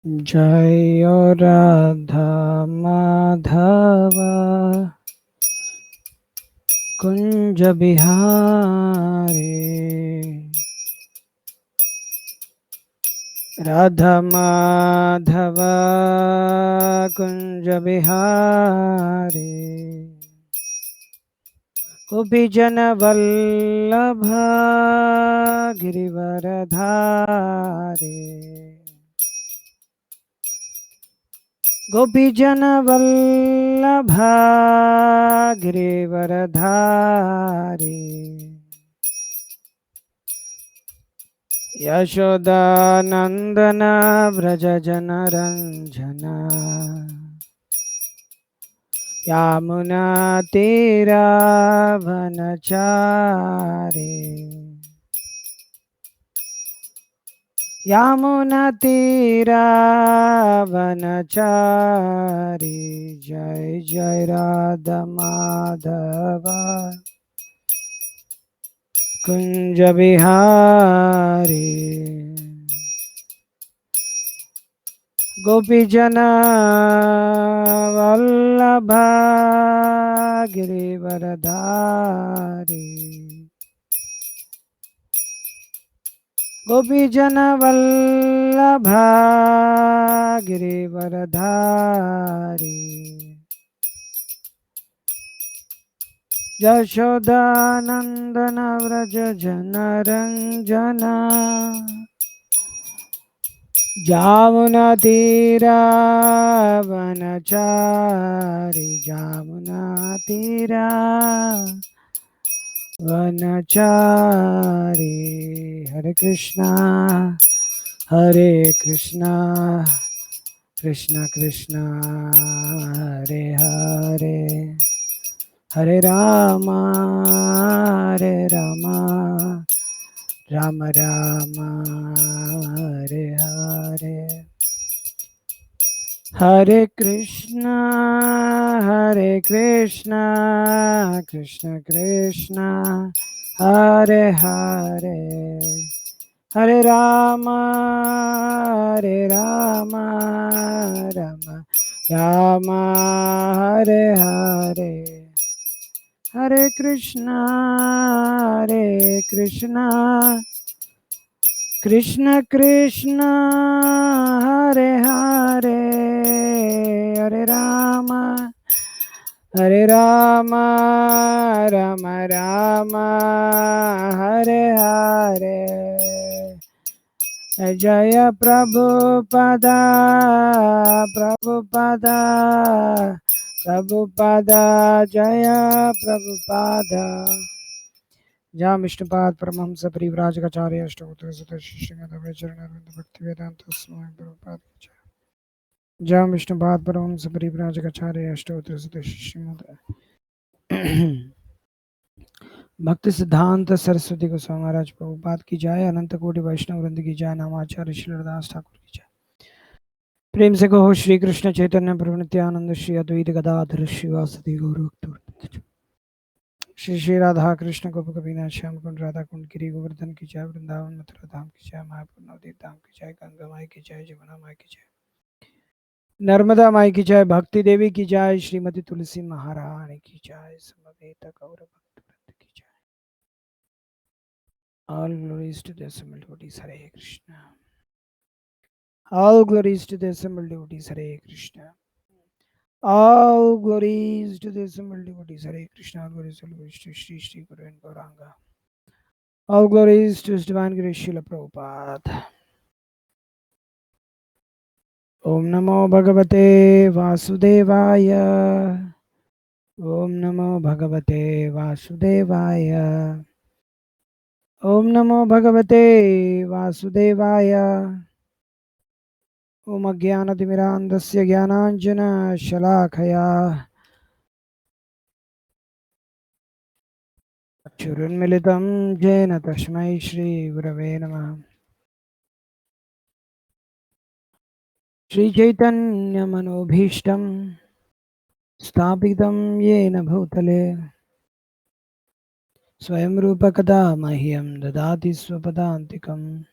जय राधा माधव कुंज बिहारी। राधा माधव कुंज बिहारी। गोपीजन वल्लभ गिरिवरधारी। गोपीजन वल्लभ गिरिवरधारी। यशोदानंदन व्रज जनरंजना। यामुना तीरावनचारी। यामुना तीरावनचारी। जय जय राधा माधव कुंज बिहारी। गोपीजन वल्लभ गिरिवरधारी। गोपीजन वल्लभ गिरिवरधारी। यशोदानंदन व्रज जनरंजना। जामुना तीरावनचारी। जामुना तीरा वनचारी। हरे कृष्णा कृष्ण कृष्ण हरे हरे, हरे राम राम राम हरे हरे। हरे कृष्णा कृष्ण कृष्ण हरे हरे, हरे राम राम राम हरे हरे। हरे कृष्णा कृष्ण कृष्ण हरे हरे, हरे राम राम राम हरे हरे। जय प्रभुपदा प्रभुपदा प्रभुपदा, जय प्रभुपदा। जहाँ विष्णुपाद परमहंस परिव्राजकाचार्य अष्टोत्तर श्रीमद् चरणारविंद भक्ति वेदांत स्वामी प्रभुपाद की जय। जहाँ विष्णुपाद परमहंस परिव्राजकाचार्य अष्टोत्तर श्रीमद् भक्ति सिद्धांत सरस्वती गोस्वामी महाराज प्रभुपाद की जय। अनंत कोटि वैष्णव वृंद की जय। नामाचार्य श्रीलदास ठाकुर की जय। प्रेम से कहो श्री कृष्ण चैतन्य प्रभु नित्यानंद श्री अद्वैत गदाधर श्रीवासुदेव गौरभक्त। श्री श्री राधा कृष्ण गोप कबीनाथ श्याम कुंड राधा कुंड गिरी गोवर्धन की जय। वृंदावन मथुरा धाम की जय। मायापुर नवदीप धाम की जय। गंगा माई की जय। जमुना माई की जय। नर्मदा माई की जय। भक्ति देवी की जय। श्रीमती तुलसी महारानी की जय। समवेत गौर भक्त वृंद की जय। All glories to the assembled devotees. Hare Krishna. All glories to the assembled devotees. Hare Krishna. All glories to the assembled devotees. Hare Krishna. All glories to Shri Shri Guru and Gauranga. All glories to His Divine Grace Srila Prabhupada. Om Namo Bhagavate Vasudevaya. Om Namo Bhagavate Vasudevaya. Om Namo Bhagavate Vasudevaya. Om Ajnanatimirandasya Jnananjana Shalakaya Churunmilitam Jena Tasmai Shri Gurave Namah. Shri Chaitanya Manobhishtam Sthapitam Yena Bhutale Swayam Rupa Kada Mahyam Dadati Swapadantikam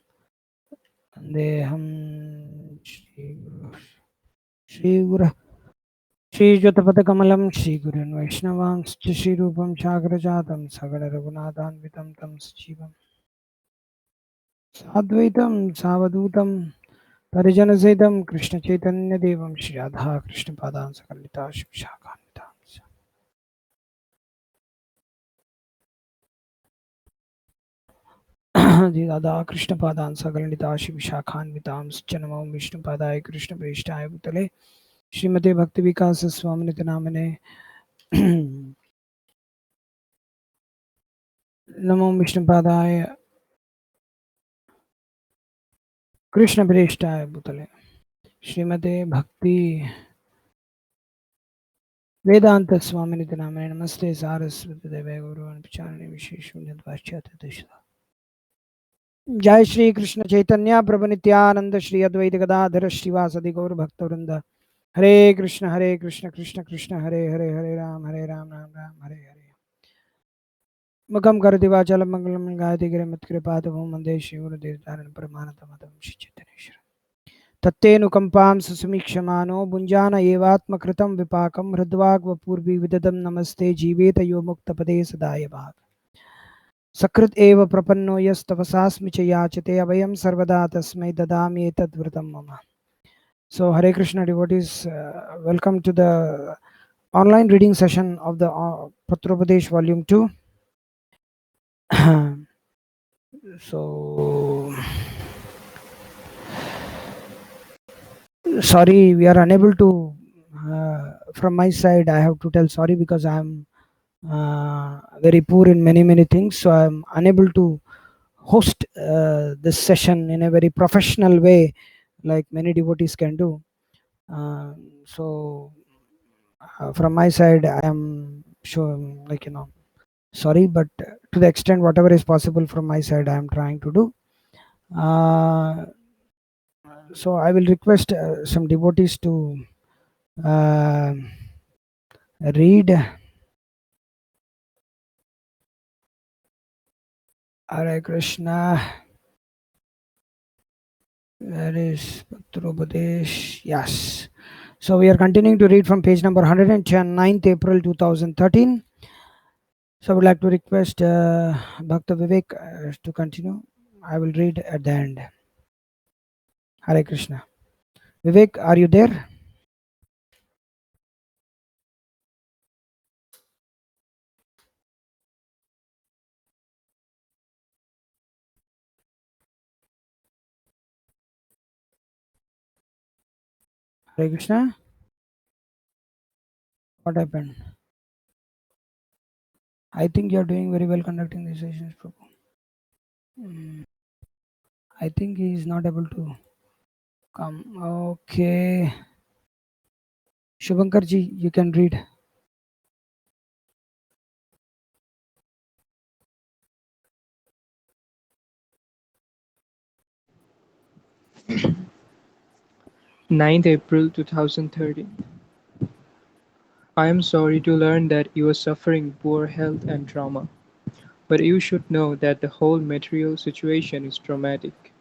Vandeham Shri श्रीयुतपदकमलं श्रीगुरुन् वैष्णवांश्च श्रीरूपं साग्रजातं सगणरघुनाथान्वितं तं सजीवं साद्वैतं सावधूतं परिजनसहितं कृष्णचैतन्यदेवं श्रीराधाकृष्णपादान् सकलिता शिवशाखान्वितांश्च राधाकृष्णपादान् सकलिता शिवशाखान्वितांश्च नमो विष्णुपादाय कृष्णप्रेष्ठाय भूतले श्रीमते भक्ति विकास स्वामिनिति नामने नमो विष्णुपादाय कृष्णप्रेष्ठाय भूतले श्रीमते भक्ति वेदांत स्वामिनिति नामने नमस्ते सारस्वती देवे गुरुवान् प्रचारिणे विशेषशून्यद्वाच्यतः जय श्री कृष्ण चैतन्य प्रभु नित्यानंद श्री अद्वैत गदाधर श्रीवासदि गौर भक्तवृंद हरे कृष्ण कृष्ण कृष्ण हरे हरे हरे राम राम राम हरे हरे मुखम करोति वाचालं मंगलं गायति गिरिमत्कृपातमो वन्दे श्रीगुरुदेवतारणं परमानन्दमाधवं श्रीचैतन्येश्वरं तत्तेऽनुकम्पां सुसमीक्षमानो भुञ्जान एवात्मकृतं विपाकं हृद्वाग्वपूर्वी विददं नमस्ते जीवेत यो मुक्तपदे सदाय भाग सकृत एव प्रपन्नो यस्तपसास्मि च याचते अभयं सर्वदा तस्मै ददामि एतद्व्रतं मम. So Hare Krishna devotees, welcome to the online reading session of the Patropadesa volume 2. So sorry, we are unable to, from my side I have to tell sorry because I am very poor in many things, so I am unable to host this session in a very professional way like many devotees can do. So from my side I am sure, like, sorry, but to the extent whatever is possible from my side I am trying to do. So I will request some devotees to read Hare Krishna. Where is Patropadesh? Yes. So we are continuing to read from page number 110, 9th April 2013. So I would like to request Bhakta Vivek to continue. I will read at the end. Hare Krishna. Vivek, are you there? Hare Krishna. What happened? I think you are doing very well conducting these sessions, Prabhu. I think he is not able to come. Okay. Shubhankar ji, you can read. Ninth April 2013. I am sorry to learn that you are suffering poor health and trauma, but you should know that the whole material situation is traumatic,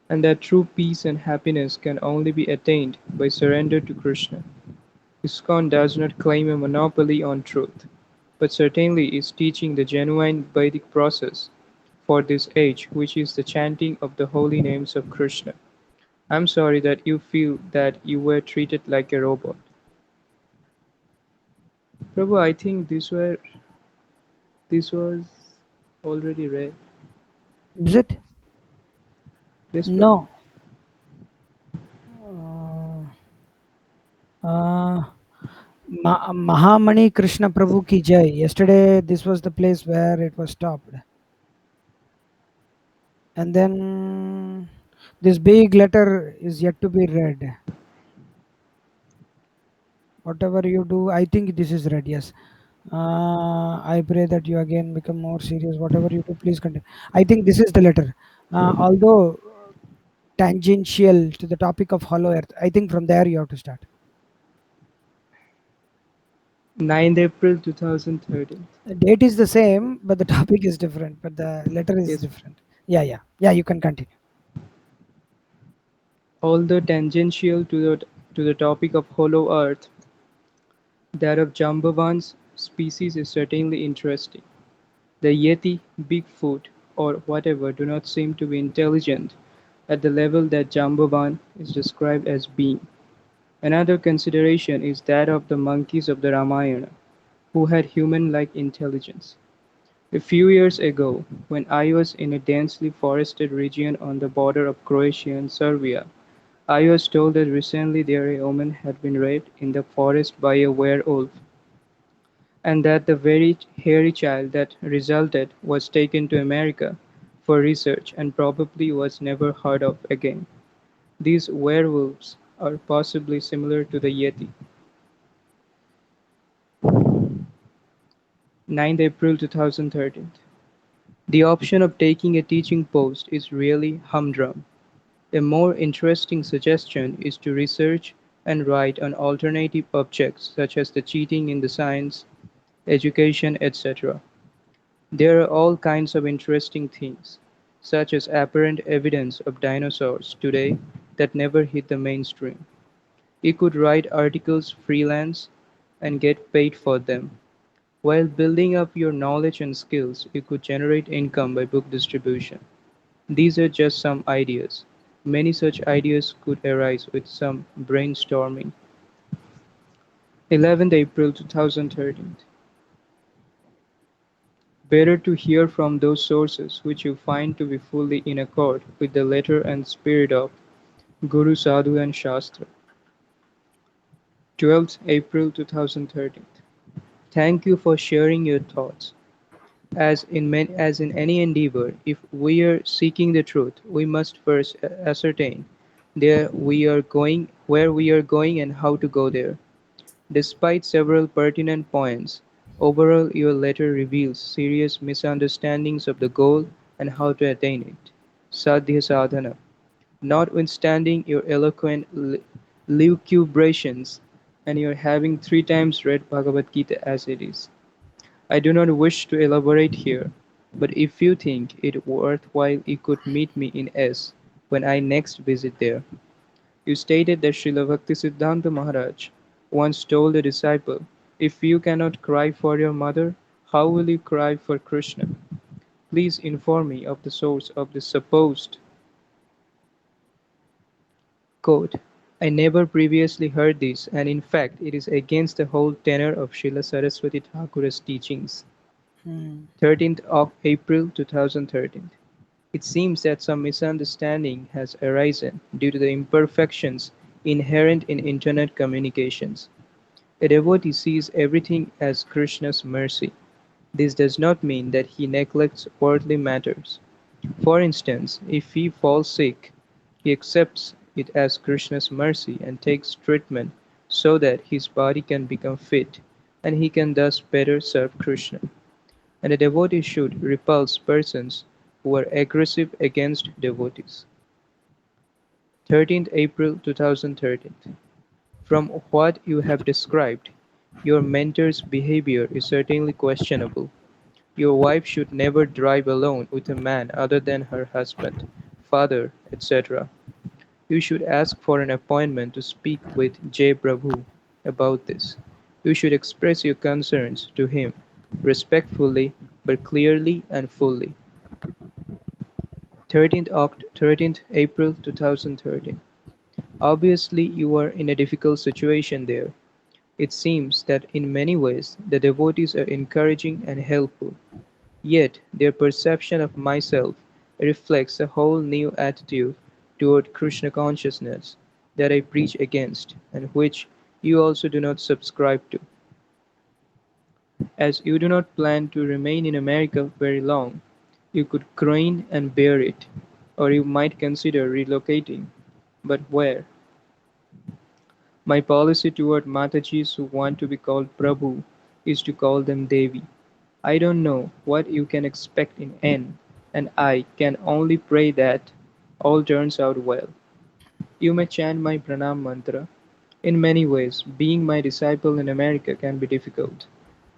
and that true peace and happiness can only be attained by surrender to Krishna. ISKCON does not claim a monopoly on truth, but certainly is teaching the genuine Vedic process for this age, which is the chanting of the holy names of Krishna. I am sorry that you feel that you were treated like a robot. Prabhu, I think this was already read. Is it? Yes, Prabhu. No. Mahamani Krishna Prabhu ki jai. Yesterday, this was the place where it was stopped. And then this big letter is yet to be read. Whatever you do, I think this is read. Yes. I pray that you again become more serious. Whatever you do, please continue. I think this is the letter. Although tangential to the topic of hollow earth, I think from there you have to start. 9th April 2013. The date is the same, but the topic is different, but the letter is Yes. different. Yeah, you can continue. Although tangential to the to the topic of Hollow Earth, that of Jambavan's species is certainly interesting. The Yeti, Bigfoot, or whatever do not seem to be intelligent at the level that Jambavan is described as being. Another consideration is that of the monkeys of the Ramayana, who had human-like intelligence. A few years ago, when I was in a densely forested region on the border of Croatia and Serbia, I was told that recently there a woman had been raped in the forest by a werewolf, and that the very hairy child that resulted was taken to America for research and probably was never heard of again. These werewolves are possibly similar to the Yeti. 9th April 2013. The option of taking a teaching post is really humdrum. A more interesting suggestion is to research and write on alternative objects such as the cheating in the science, education, etc. There are all kinds of interesting things, such as apparent evidence of dinosaurs today that never hit the mainstream. You could write articles freelance and get paid for them. While building up your knowledge and skills, you could generate income by book distribution. These are just some ideas. Many such ideas could arise with some brainstorming. 11th April 2013. Better to hear from those sources which you find to be fully in accord with the letter and spirit of Guru, Sadhu and Shastra. 12th April 2013. Thank you for sharing your thoughts. As in any endeavor, if we are seeking the truth, we must first ascertain where we are going and how to go there. Despite several pertinent points, overall your letter reveals serious misunderstandings of the goal and how to attain it. Sadhya sadhana. Notwithstanding your eloquent lucubrations and your having 3 times read Bhagavad Gita as it is. I do not wish to elaborate here, but if you think it worthwhile you could meet me in S when I next visit there. You stated that Srila Bhaktisiddhanta Maharaj once told a disciple, if you cannot cry for your mother, how will you cry for Krishna? Please inform me of the source of this supposed quote. I never previously heard this, and in fact it is against the whole tenor of Srila Saraswati Thakura's teachings. Hmm. 13th of April 2013. It seems that some misunderstanding has arisen due to the imperfections inherent in internet communications. A devotee sees everything as Krishna's mercy. This does not mean that he neglects worldly matters. For instance, if he falls sick, he accepts it as Krishna's mercy and takes treatment so that his body can become fit and he can thus better serve Krishna. And a devotee should repulse persons who are aggressive against devotees. 13th April 2013. From what you have described, your mentor's behavior is certainly questionable. Your wife should never drive alone with a man other than her husband, father, etc. You should ask for an appointment to speak with J. Prabhu about this. You should express your concerns to him, respectfully but clearly and fully. 13th April 2013. Obviously, you are in a difficult situation there. It seems that in many ways the devotees are encouraging and helpful, yet their perception of myself reflects a whole new attitude toward Krishna consciousness that I preach against, and which you also do not subscribe to. As you do not plan to remain in America very long, you could grin and bear it, or you might consider relocating. But where? My policy toward Matajis who want to be called Prabhu is to call them Devi. I don't know what you can expect in N, and I can only pray that all turns out well. You may chant my pranam mantra. In many ways, being my disciple in America can be difficult,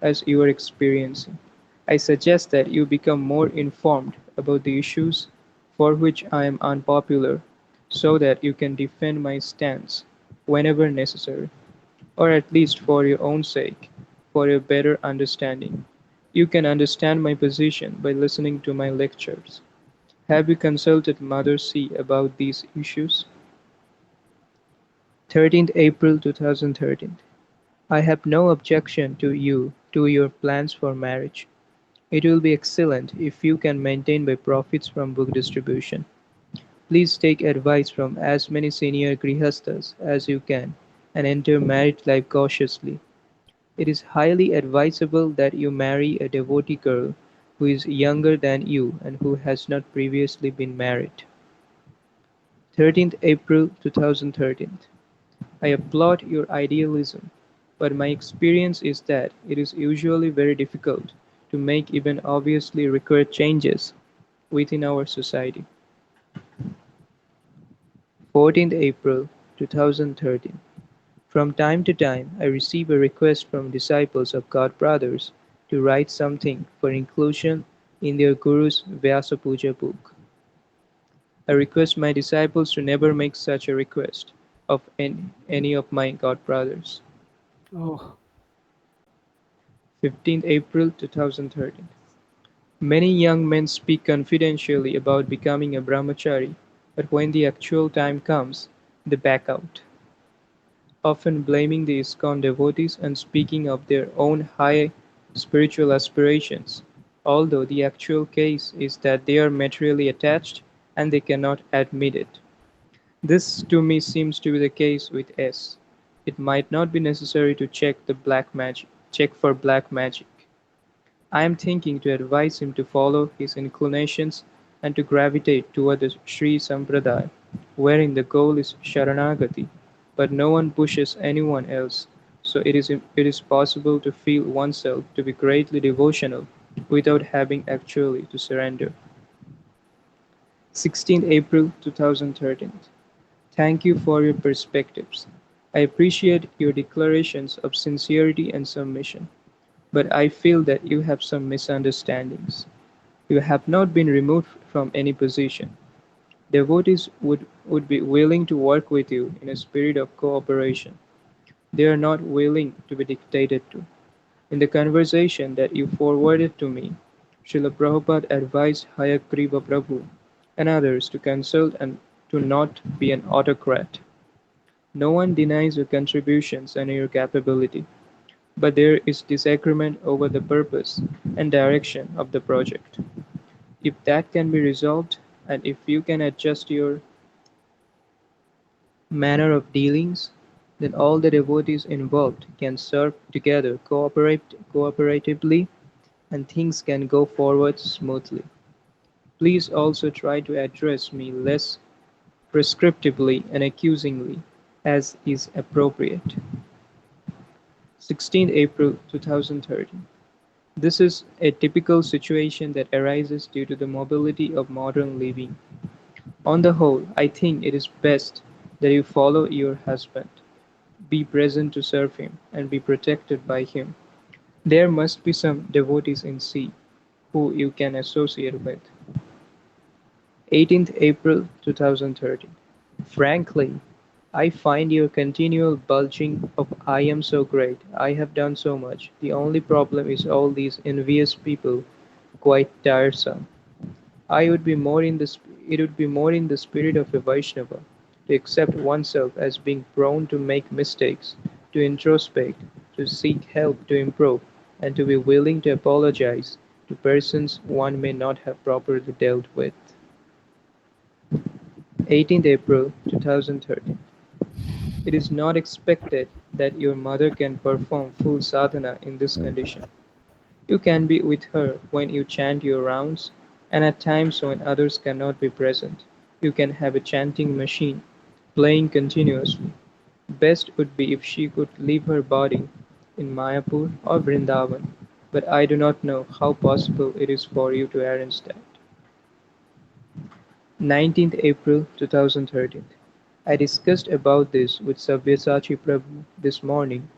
as you are experiencing. I suggest that you become more informed about the issues for which I am unpopular, so that you can defend my stance. whenever necessary, or at least for your own sake, for your better understanding. You can understand my position by listening to my lectures. Have you consulted Mother C about these issues? 13th April 2013. I have no objection to your plans for marriage. It will be excellent if you can maintain by profits from book distribution. Please take advice from as many senior grihasthas as you can and enter married life cautiously. It is highly advisable that you marry a devotee girl who is younger than you and who has not previously been married. 13th April 2013. I applaud your idealism, but my experience is that it is usually very difficult to make even obviously required changes within our society. 14th April 2013. From time to time, I receive a request from disciples of God Brothers to write something for inclusion in their Guru's Vyasa Puja book. I request my disciples to never make such a request of any of my God Brothers. Oh, 15th April 2013. Many young men speak confidentially about becoming a brahmachari, but when the actual time comes, they back out, often blaming the ISKCON devotees and speaking of their own high spiritual aspirations, although the actual case is that they are materially attached and they cannot admit it. This to me seems to be the case with S. It might not be necessary to check for black magic. I am thinking to advise him to follow his inclinations and to gravitate toward the Sri Sampradaya, wherein the goal is Sharanagati, but no one pushes anyone else, so it is possible to feel oneself to be greatly devotional without having actually to surrender. 16th April 2013. Thank you for your perspectives. I appreciate your declarations of sincerity and submission, but I feel that you have some misunderstandings. You have not been removed from any position. Devotees would be willing to work with you in a spirit of cooperation. They are not willing to be dictated to. In the conversation that you forwarded to me, Srila Prabhupada advised Hayagriva Prabhu and others to consult and to not be an autocrat. No one denies your contributions and your capability, but there is disagreement over the purpose and direction of the project. If that can be resolved, and if you can adjust your manner of dealings, then all the devotees involved can serve together cooperatively and things can go forward smoothly. Please also try to address me less prescriptively and accusingly as is appropriate. 16th April 2013. This is a typical situation that arises due to the mobility of modern living. On the whole, I think it is best that you follow your husband, be present to serve him, and be protected by him. There must be some devotees in C who you can associate with. 18th April 2013. Frankly, I find your continual bulging of "I am so great, I have done so much, the only problem is all these envious people" quite tiresome. I would be more in the it would be more in the spirit of a Vaishnava to accept oneself as being prone to make mistakes, to introspect, to seek help to improve, and to be willing to apologize to persons one may not have properly dealt with. 18th April 2013. It is not expected that your mother can perform full sadhana in this condition. You can be with her when you chant your rounds, and at times when others cannot be present. You can have a chanting machine playing continuously. Best would be if she could leave her body in Mayapur or Vrindavan, but I do not know how possible it is for you to arrange that. 19th April 2013. I discussed about this with Sabyasachi Prabhu this morning.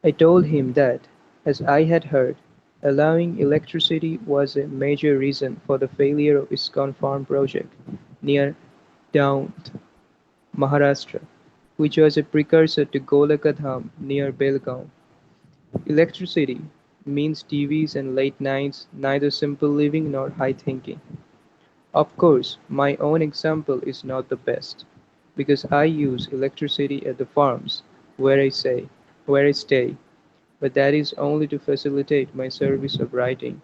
I told him that, as I had heard, allowing electricity was a major reason for the failure of ISKCON farm project near Daund, Maharashtra. which was a precursor to Golakadham near Belgaum. Electricity means TVs and late nights, neither simple living nor high thinking. Of course, my own example is not the best, because I use electricity at the farms where I say, where I stay, but that is only to facilitate my service of writing.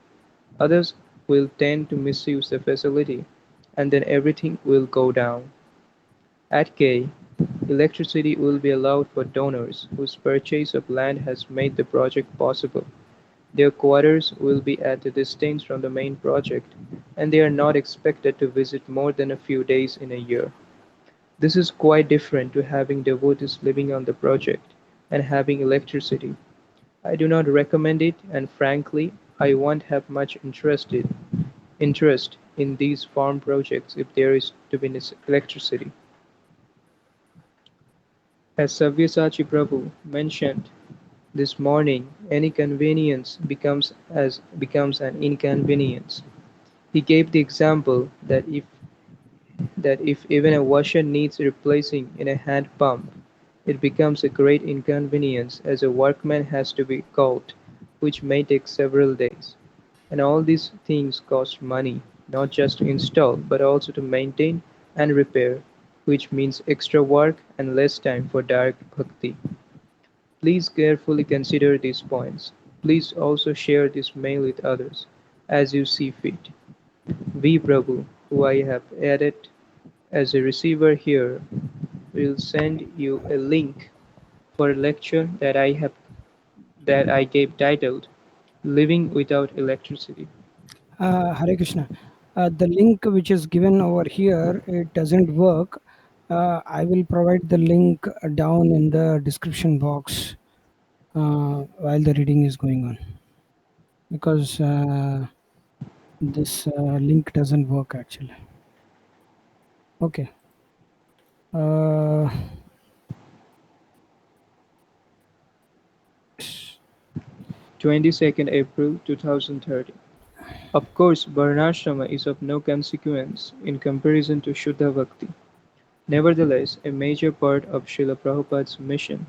Others will tend to misuse the facility, and then everything will go down. At K, electricity will be allowed for donors whose purchase of land has made the project possible. Their quarters will be at a distance from the main project, and they are not expected to visit more than a few days in a year. This is quite different to having devotees living on the project and having electricity. I do not recommend it, and frankly, I won't have much interest in these farm projects if there is to be electricity. As Sabyasachi Prabhu mentioned this morning, any convenience becomes an inconvenience. He gave the example that if even a washer needs replacing in a hand pump, it becomes a great inconvenience as a workman has to be called, which may take several days. And all these things cost money, not just to install, but also to maintain and repair, which means extra work and less time for direct bhakti. Please carefully consider these points. Please also share this mail with others as you see fit. V. Prabhu, who I have added as a receiver here, will send you a link for a lecture that I gave titled Living Without Electricity. Hare Krishna. The link which is given over here, it doesn't work. I will provide the link down in the description box while the reading is going on, because this link doesn't work actually. Okay. Uh, 22nd April 2030. Of course, Varnashrama is of no consequence in comparison to Shuddha Bhakti. Nevertheless, a major part of Srila Prabhupada's mission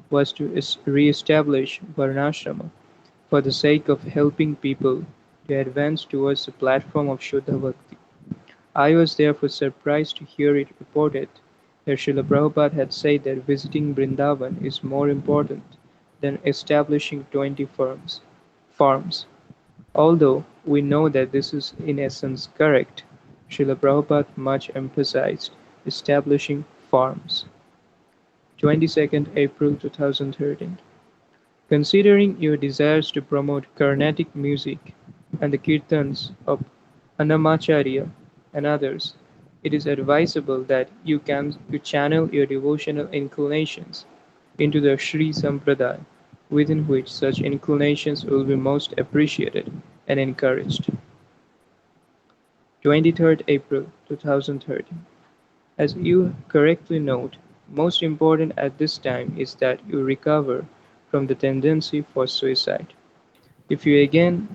was to re-establish Varnashrama for the sake of helping people to advance towards the platform of Shuddha Bhakti. I was therefore surprised to hear it reported that Srila Prabhupada had said that visiting Vrindavan is more important than establishing 20 farms. Although we know that this is in essence correct, Srila Prabhupada much emphasized establishing farms. 22nd April 2013. Considering your desires to promote Carnatic music and the kirtans of Annamacharya and others, it is advisable that you channel your devotional inclinations into the Sri Sampradaya, within which such inclinations will be most appreciated and encouraged. 23rd April 2013. As you correctly note, most important at this time is that you recover from the tendency for suicide. If you again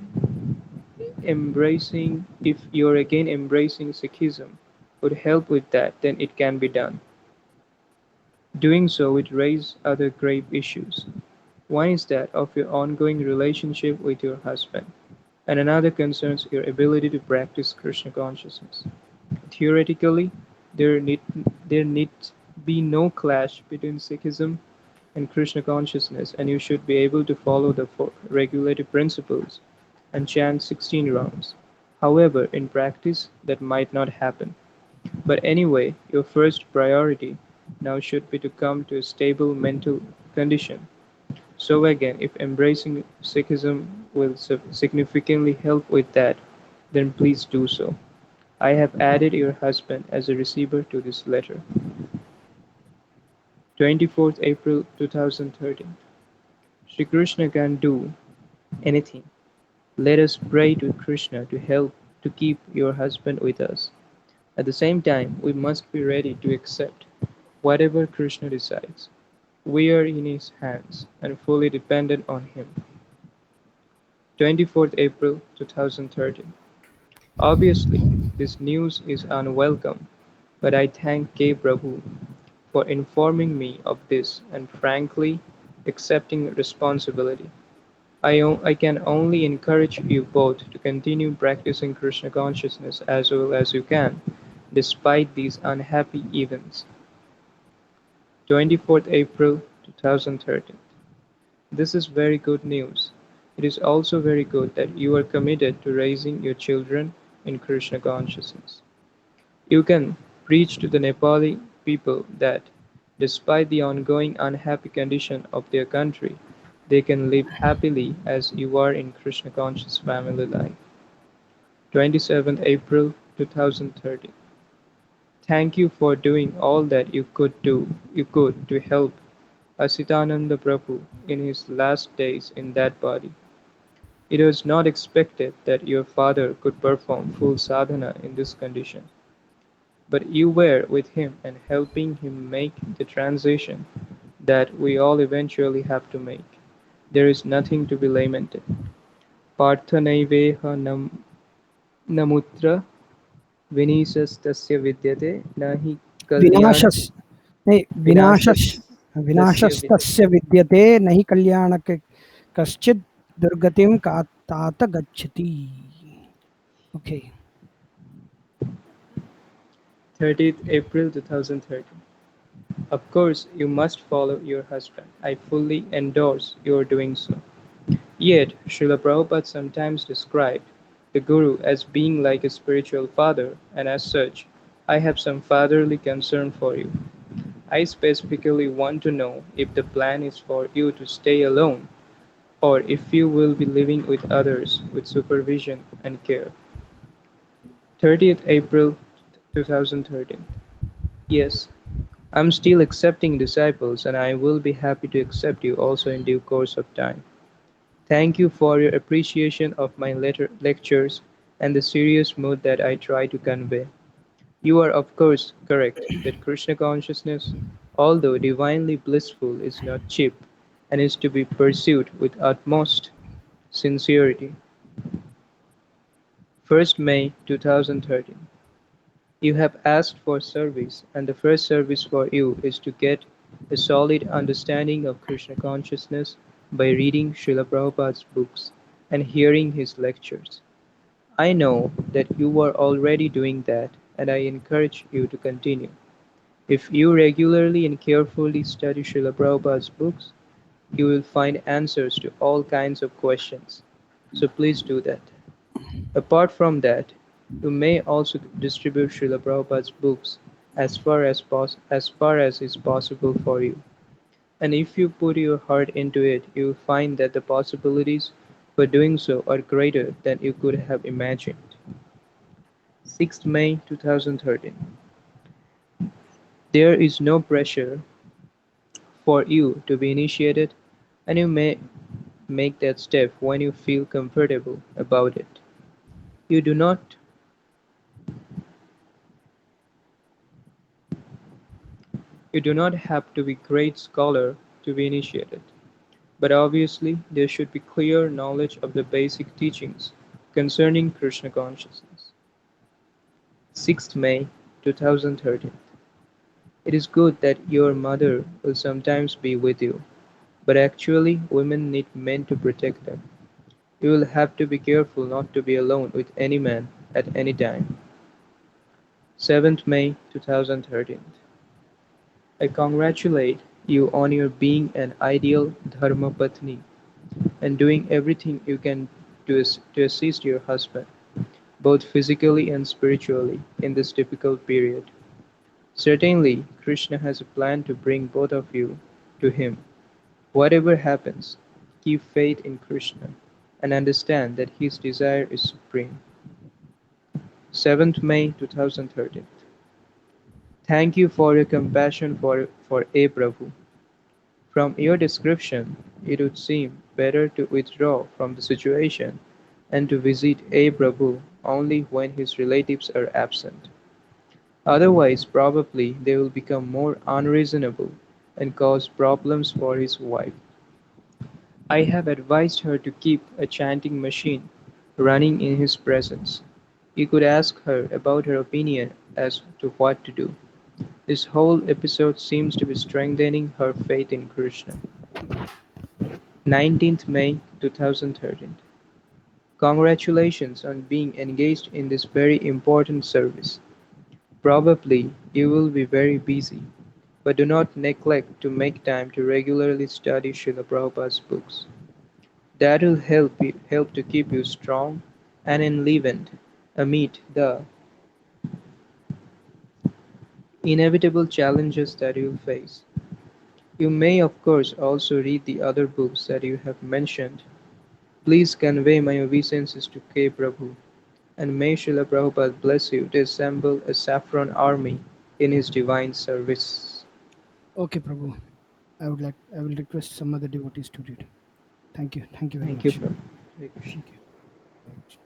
if you're again embracing Sikhism would help with that, then it can be done. Doing so would raise other grave issues. One is that of your ongoing relationship with your husband, and another concerns your ability to practice Krishna consciousness. Theoretically, there need there needs be no clash between Sikhism and Krishna consciousness, and you should be able to follow the four regulative principles and chant 16 rounds. However, in practice, that might not happen. But anyway, your first priority now should be to come to a stable mental condition. So again, if embracing Sikhism will significantly help with that, then please do so. I have added your husband as a receiver to this letter. 24th April 2013. Shri Krishna can do anything. Let us pray to Krishna to help to keep your husband with us. At the same time, we must be ready to accept whatever Krishna decides. We are in his hands and fully dependent on him. 24th April 2013. Obviously, this news is unwelcome, but I thank K. Prabhu for informing me of this and frankly accepting responsibility. I can only encourage you both to continue practicing Krishna consciousness as well as you can, despite these unhappy events. 24th April 2013. This is very good news. It is also very good that you are committed to raising your children in Krishna consciousness. You can preach to the Nepali people that, despite the ongoing unhappy condition of their country, they can live happily as you are in Krishna conscious family life. 27th April 2013. Thank you for doing all that you could to help Asitananda Prabhu in his last days in that body. It was not expected that your father could perform full sadhana in this condition, but you were with him and helping him make the transition that we all eventually have to make. There is nothing to be lamented. पार्थनैवेह नमुत्र विनीशस्तस्य विद्यते न हि कल्याण विनाशस नहीं विनाशस विनाशस्तस्य विद्यते विनाशस्तस्य विद्यते नहीं कल्याण के कश्चित दुर्गतिम का तात गच्छति. Okay. 30th April 2013. Of course, you must follow your husband. I fully endorse your doing so. Yet, Srila Prabhupada sometimes described the Guru as being like a spiritual father, and as such, I have some fatherly concern for you. I specifically want to know if the plan is for you to stay alone, or if you will be living with others with supervision and care. 30th April 2013. Yes, I'm still accepting disciples, and I will be happy to accept you also in due course of time. Thank you for your appreciation of my lectures and the serious mood that I try to convey. You are of course correct that Krishna consciousness, although divinely blissful, is not cheap and is to be pursued with utmost sincerity. 1st May 2013. You have asked for service, and the first service for you is to get a solid understanding of Krishna consciousness by reading Srila Prabhupada's books and hearing his lectures. I know that you are already doing that, and I encourage you to continue. If you regularly and carefully study Srila Prabhupada's books, you will find answers to all kinds of questions. So please do that. Apart from that, you may also distribute Srila Prabhupada's books as far as is possible for you. And if you put your heart into it, you will find that the possibilities for doing so are greater than you could have imagined. 6th May 2013. There is no pressure for you to be initiated, and you may make that step when you feel comfortable about it. You do not You do not have to be a great scholar to be initiated, but obviously there should be clear knowledge of the basic teachings concerning Krishna consciousness. 6th May 2013. It is good that your mother will sometimes be with you, but actually women need men to protect them. You will have to be careful not to be alone with any man at any time. 7th May 2013. I congratulate you on your being an ideal Dharma Patni and doing everything you can to assist your husband, both physically and spiritually, in this difficult period. Certainly, Krishna has a plan to bring both of you to Him. Whatever happens, keep faith in Krishna and understand that His desire is supreme. 7th May 2013. Thank you for your compassion for A. Prabhu. From your description, it would seem better to withdraw from the situation and to visit A. Prabhu only when his relatives are absent. Otherwise, probably they will become more unreasonable and cause problems for his wife. I have advised her to keep a chanting machine running in his presence. You could ask her about her opinion as to what to do. This whole episode seems to be strengthening her faith in Krishna. 19th May 2013. Congratulations on being engaged in this very important service. Probably you will be very busy, but do not neglect to make time to regularly study Srila Prabhupada's books. That will help to keep you strong and enlivened amid the inevitable challenges that you'll face. You may of course also read the other books that you have mentioned. Please convey my obeisances to K. Prabhu, and may Srila Prabhupada bless you to assemble a saffron army in his divine service. Okay, Prabhu. I will request some other devotees to read. Thank you. Thank you very Thank you, much. Prabhu. Hare Krishna. Thank you.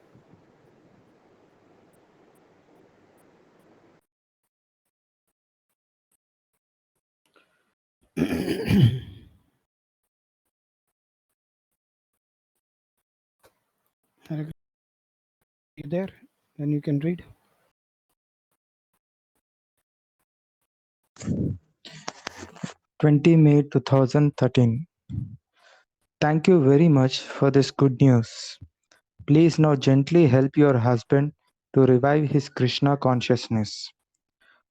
Hare Krishna, you there? Then you can read. 20 May 2013. Thank you very much for this good news. Please now gently help your husband to revive his Krishna consciousness.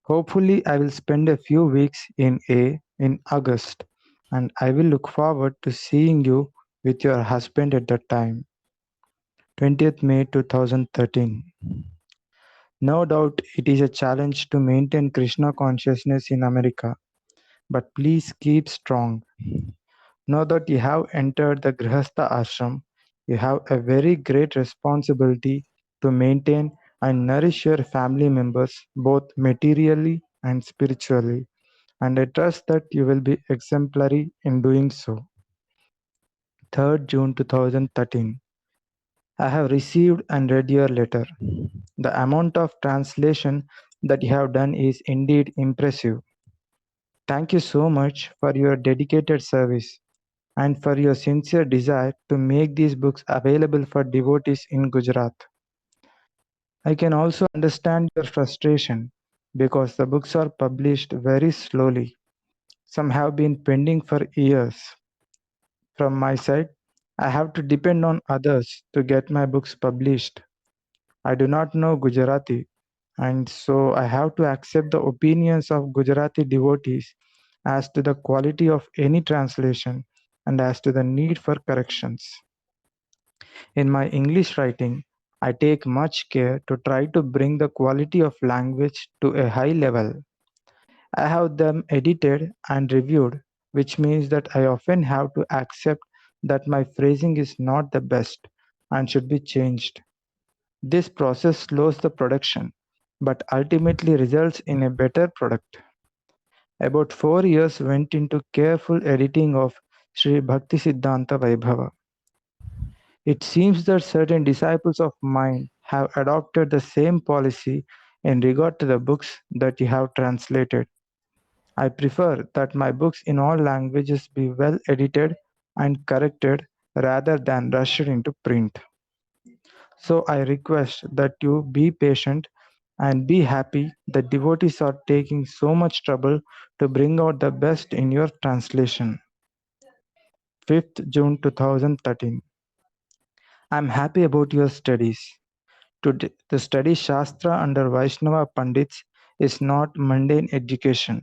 Hopefully, I will spend a few weeks in A in August, and I will look forward to seeing you with your husband at that time. 20th May 2013. No doubt it is a challenge to maintain Krishna consciousness in America, but please keep strong. Now that you have entered the Grihastha ashram, you have a very great responsibility to maintain and nourish your family members both materially and spiritually, and I trust that you will be exemplary in doing so. 3rd June 2013. I have received and read your letter. The amount of translation that you have done is indeed impressive. Thank you so much for your dedicated service and for your sincere desire to make these books available for devotees in Gujarat. I can also understand your frustration because the books are published very slowly. Some have been pending for years. From my side, I have to depend on others to get my books published. I do not know Gujarati, and so I have to accept the opinions of Gujarati devotees as to the quality of any translation and as to the need for corrections. In my English writing, I take much care to try to bring the quality of language to a high level. I have them edited and reviewed, which means that I often have to accept that my phrasing is not the best and should be changed. This process slows the production, but ultimately results in a better product. About 4 years went into careful editing of Sri Bhakti Siddhanta Vaibhava. It seems that certain disciples of mine have adopted the same policy in regard to the books that you have translated. I prefer that my books in all languages be well edited and corrected rather than rushed into print. So I request that you be patient and be happy that devotees are taking so much trouble to bring out the best in your translation. 5th June 2013. I am happy about your studies. To study Shastra under Vaishnava Pandits is not mundane education.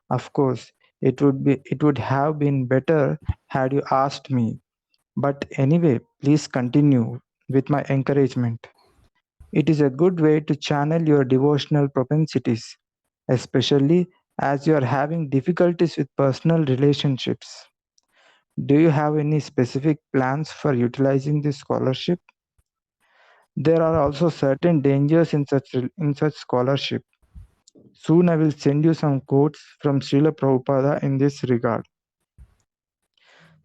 Of course, it would have been better had you asked me. But anyway, please continue with my encouragement. It is a good way to channel your devotional propensities, especially as you are having difficulties with personal relationships. Do you have any specific plans for utilizing this scholarship? There are also certain dangers in such scholarship. Soon I will send you some quotes from Srila Prabhupada in this regard.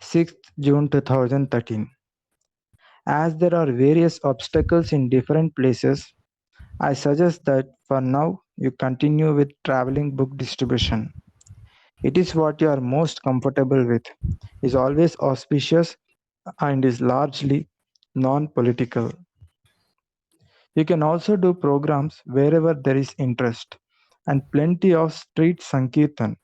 6th June 2013. As there are various obstacles in different places, I suggest that for now you continue with traveling book distribution. It is what you are most comfortable with, is always auspicious, and is largely non-political. You can also do programs wherever there is interest. and plenty of street Sankirtan.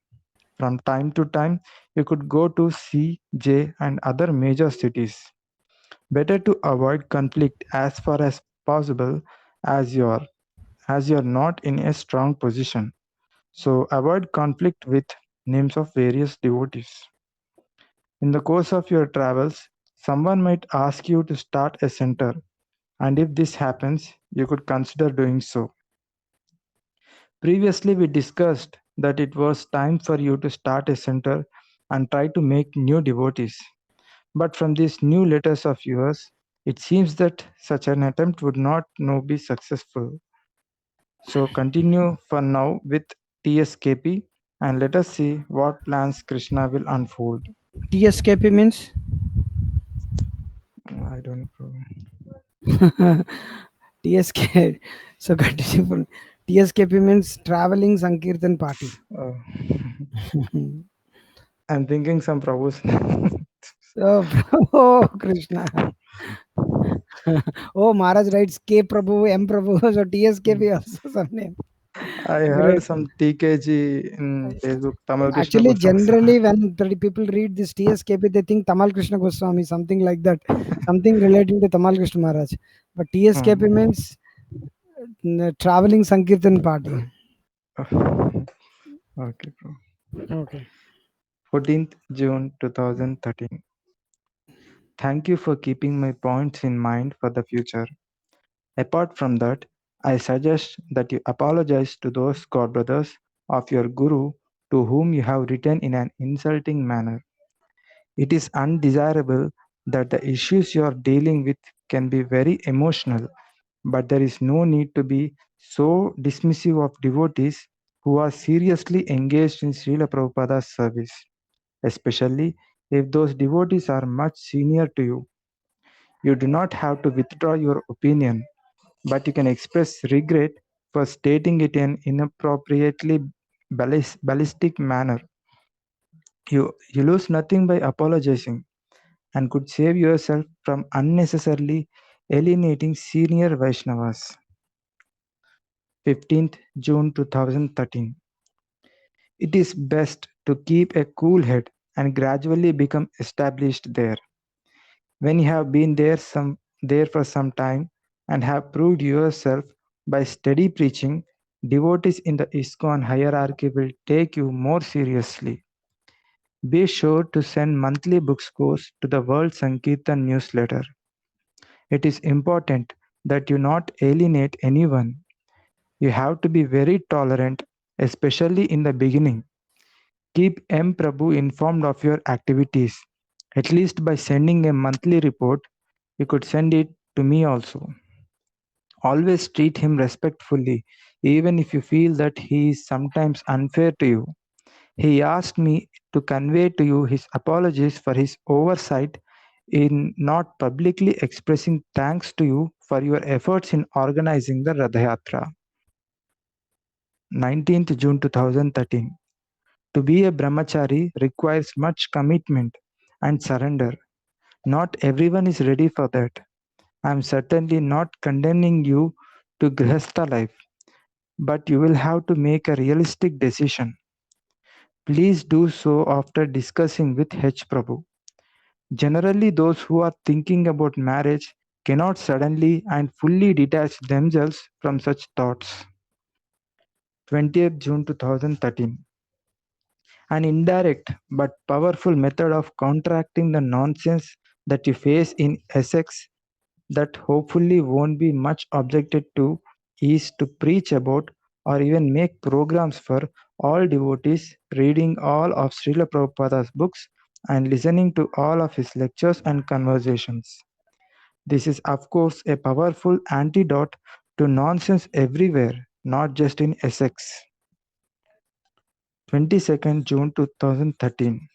From time to time, you could go to C, J, and other major cities. Better to avoid conflict as far as possible as you're not in a strong position. So avoid conflict with names of various devotees. In the course of your travels, someone might ask you to start a center, and if this happens, you could consider doing so. Previously, we discussed that it was time for you to start a center and try to make new devotees. But from these new letters of yours, it seems that such an attempt would not now be successful. So continue for now with TSKP and let us see what plans Krishna will unfold. TSKP means I don't know. TSK. So continue from TSKP means traveling Sankirtan party. Uh, I'm thinking some Prabhu's. Oh, oh Krishna. Oh, Maharaj writes K Prabhu, M Prabhu. So TSKP also some name. I heard Great. some TKG in Facebook, Tamal Krishna Actually, Goswami. generally, when people read this TSKP, they think Tamal Krishna Goswami, something like that, something relating to Tamal Krishna Maharaj. But TSKP Hmm. means traveling Sankirtan party. Okay, bro. Okay. 14th June 2013. Thank you for keeping my points in mind for the future. Apart from that, I suggest that you apologize to those god brothers of your Guru to whom you have written in an insulting manner. It is undesirable that the issues you are dealing with can be very emotional, but there is no need to be so dismissive of devotees who are seriously engaged in Srila Prabhupada's service, especially if those devotees are much senior to you. You do not have to withdraw your opinion, but you can express regret for stating it in inappropriately ballistic manner. You lose nothing by apologizing and could save yourself from unnecessarily alienating senior Vaishnavas. 15th June 2013. It is best to keep a cool head and gradually become established there. When you have been there for some time and have proved yourself by steady preaching, devotees in the ISKCON hierarchy will take you more seriously. Be sure to send monthly book scores to the World Sankirtan newsletter. It is important that you not alienate anyone. You have to be very tolerant, especially in the beginning. Keep M. Prabhu informed of your activities, at least by sending a monthly report. You could send it to me also. Always treat him respectfully, even if you feel that he is sometimes unfair to you. He asked me to convey to you his apologies for his oversight in not publicly expressing thanks to you for your efforts in organizing the Radha Yatra. 19th June 2013. To be a brahmachari requires much commitment and surrender. Not everyone is ready for that. I am certainly not condemning you to grihastha life, but you will have to make a realistic decision. Please do so after discussing with H. Prabhu. Generally, those who are thinking about marriage cannot suddenly and fully detach themselves from such thoughts. 20th June 2013. An indirect but powerful method of counteracting the nonsense that you face in Essex that hopefully won't be much objected to is to preach about or even make programs for all devotees reading all of Srila Prabhupada's books and listening to all of his lectures and conversations. This is, of course, a powerful antidote to nonsense everywhere, not just in Essex. 22nd June 2013.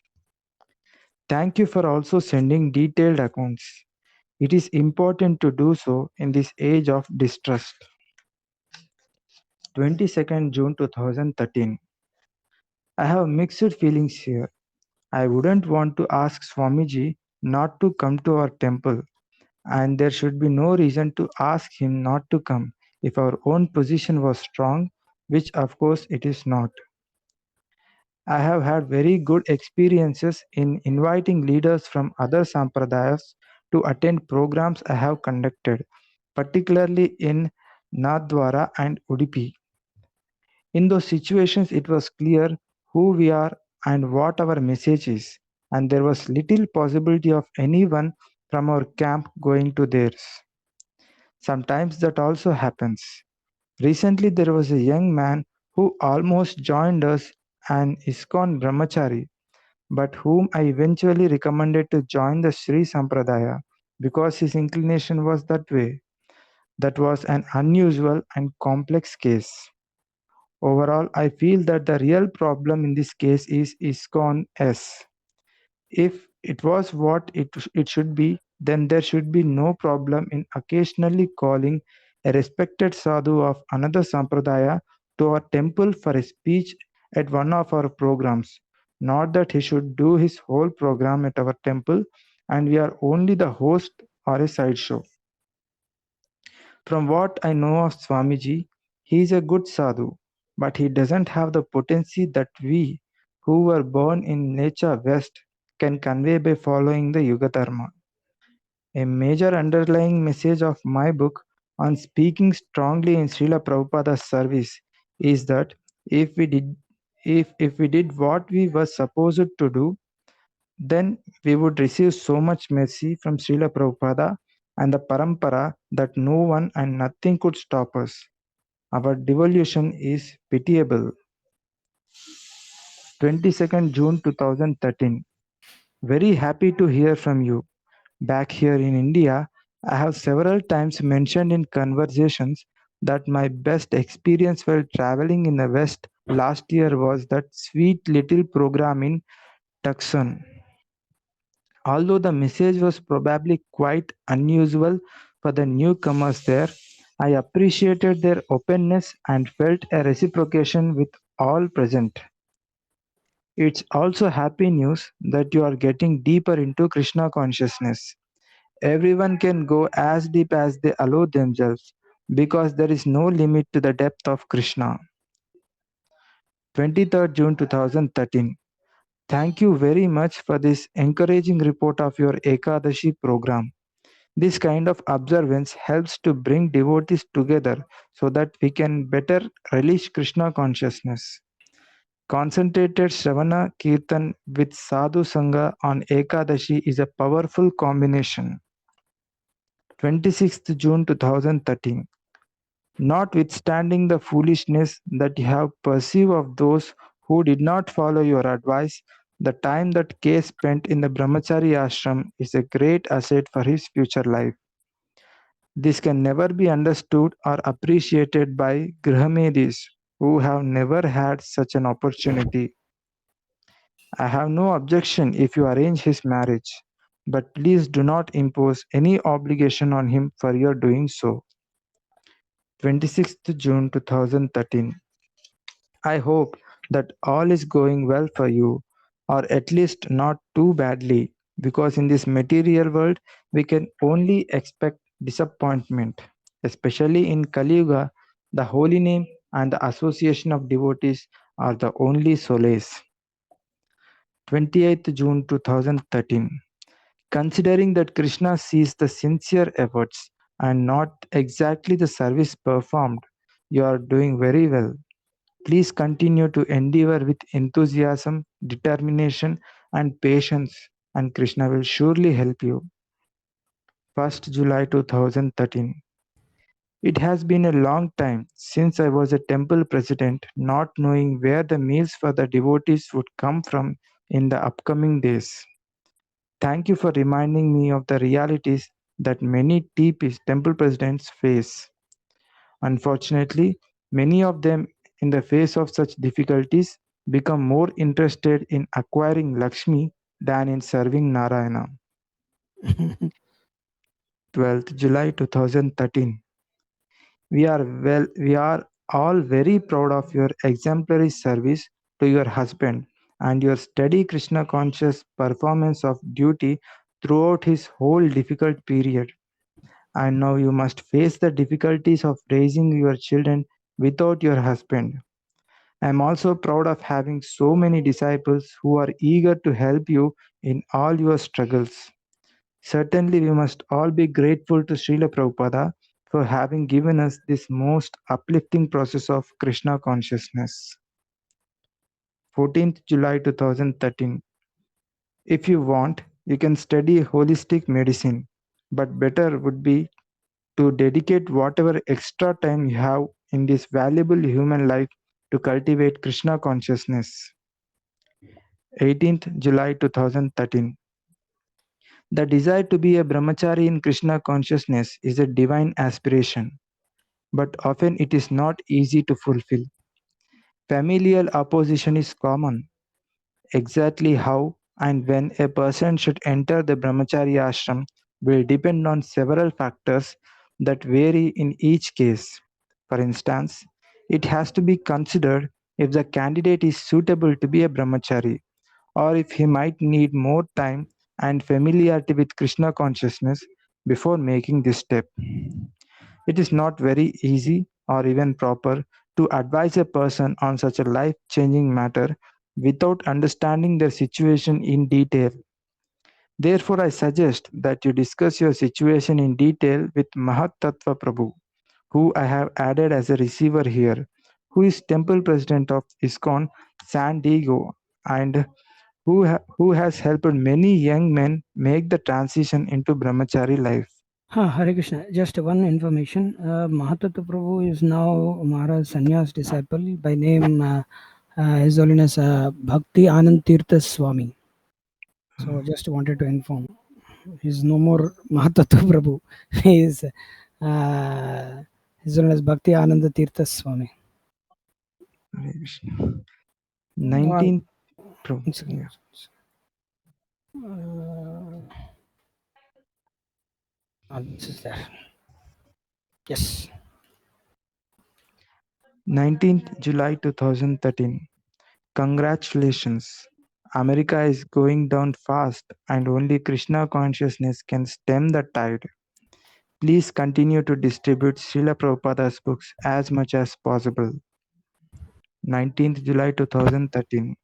Thank you for also sending detailed accounts. It is important to do so in this age of distrust. 22nd June 2013. I have mixed feelings here. I wouldn't want to ask Swamiji not to come to our temple, and there should be no reason to ask him not to come if our own position was strong which of course it is not. I have had very good experiences in inviting leaders from other sampradayas to attend programs I have conducted, particularly in Nathdwara and Udupi. In those situations, it was clear who we are and what our message is, and there was little possibility of anyone from our camp going to theirs. Sometimes that also happens. Recently, there was a young man who almost joined us, an ISKCON brahmachari, but whom I eventually recommended to join the Sri Sampradaya because his inclination was that way. That was an unusual and complex case. Overall, I feel that the real problem in this case is ISKCON S. If it was what it should be, then there should be no problem in occasionally calling a respected sadhu of another sampradaya to our temple for a speech at one of our programs. Not that he should do his whole program at our temple and we are only the host or a sideshow. From what I know of Swamiji, he is a good sadhu, but he doesn't have the potency that we, who were born in nature West, can convey by following the Yuga Dharma. A major underlying message of my book on speaking strongly in Srila Prabhupada's service is that if we did if we did what we were supposed to do, then we would receive so much mercy from Srila Prabhupada and the Parampara that no one and nothing could stop us. Our devolution is pitiable. 22nd June 2013. Very happy to hear from you. Back here in India, I have several times mentioned in conversations that my best experience while traveling in the West last year was that sweet little program in Tucson. Although the message was probably quite unusual for the newcomers there, I appreciated their openness and felt a reciprocation with all present. It's also happy news that you are getting deeper into Krishna consciousness. Everyone can go as deep as they allow themselves because there is no limit to the depth of Krishna. 23rd June 2013. Thank you very much for this encouraging report of your Ekadashi program. This kind of observance helps to bring devotees together so that we can better relish Krishna consciousness. Concentrated Shravana Kirtan with Sadhu Sangha on Ekadashi is a powerful combination. 26th June 2013. Notwithstanding the foolishness that you have perceived of those who did not follow your advice, the time that K spent in the Brahmachari ashram is a great asset for his future life. This can never be understood or appreciated by Grihamedis who have never had such an opportunity. I have no objection if you arrange his marriage, but please do not impose any obligation on him for your doing so. 26th June 2013. I hope that all is going well for you, or at least not too badly, because in this material world we can only expect disappointment, especially in Kali Yuga. The holy name and the association of devotees are the only solace. 28th June 2013. Considering that Krishna sees the sincere efforts and not exactly the service performed, you are doing very well. Please continue to endeavor with enthusiasm, determination, and patience, and Krishna will surely help you. 1st July 2013. It has been a long time since I was a temple president, not knowing where the meals for the devotees would come from in the upcoming days. Thank you for reminding me of the realities that many temple presidents face. Unfortunately, many of them, in the face of such difficulties, become more interested in acquiring Lakshmi than in serving Narayana. 12th July 2013. We are all very proud of your exemplary service to your husband and your steady Krishna conscious performance of duty throughout his whole difficult period. And now you must face the difficulties of raising your children without your husband. I am also proud of having so many disciples who are eager to help you in all your struggles. Certainly, we must all be grateful to Srila Prabhupada for having given us this most uplifting process of Krishna consciousness. 14th July 2013. If you want, you can study holistic medicine, but better would be to dedicate whatever extra time you have in this valuable human life to cultivate Krishna consciousness. 18th July 2013. The desire to be a brahmachari in Krishna consciousness is a divine aspiration, but often it is not easy to fulfill. Familial opposition is common. Exactly how and when a person should enter the brahmachari ashram will depend on several factors that vary in each case. For instance, it has to be considered if the candidate is suitable to be a brahmachari or if he might need more time and familiarity with Krishna consciousness before making this step. It is not very easy or even proper to advise a person on such a life changing matter without understanding their situation in detail. Therefore, I suggest that you discuss your situation in detail with Mahat Tattva Prabhu, who I have added as a receiver here, who is temple president of ISKCON San Diego and who has helped many young men make the transition into brahmachari life. Hare Krishna. Just one information. Mahatattva Prabhu is now Maharaj Sannyas disciple by name His Holiness Bhakti Anand Tirtha Swami. So just wanted to inform. He's no more Mahatattva Prabhu. He is His Holiness Bhakti Anand Tirtha Swami. Hare Krishna. One 19th Prabhu. second. Yeah. This is there. Yes. 19th July 2013. Congratulations. America is going down fast and only Krishna consciousness can stem the tide. Please continue to distribute Srila Prabhupada's books as much as possible. 19th July 2013.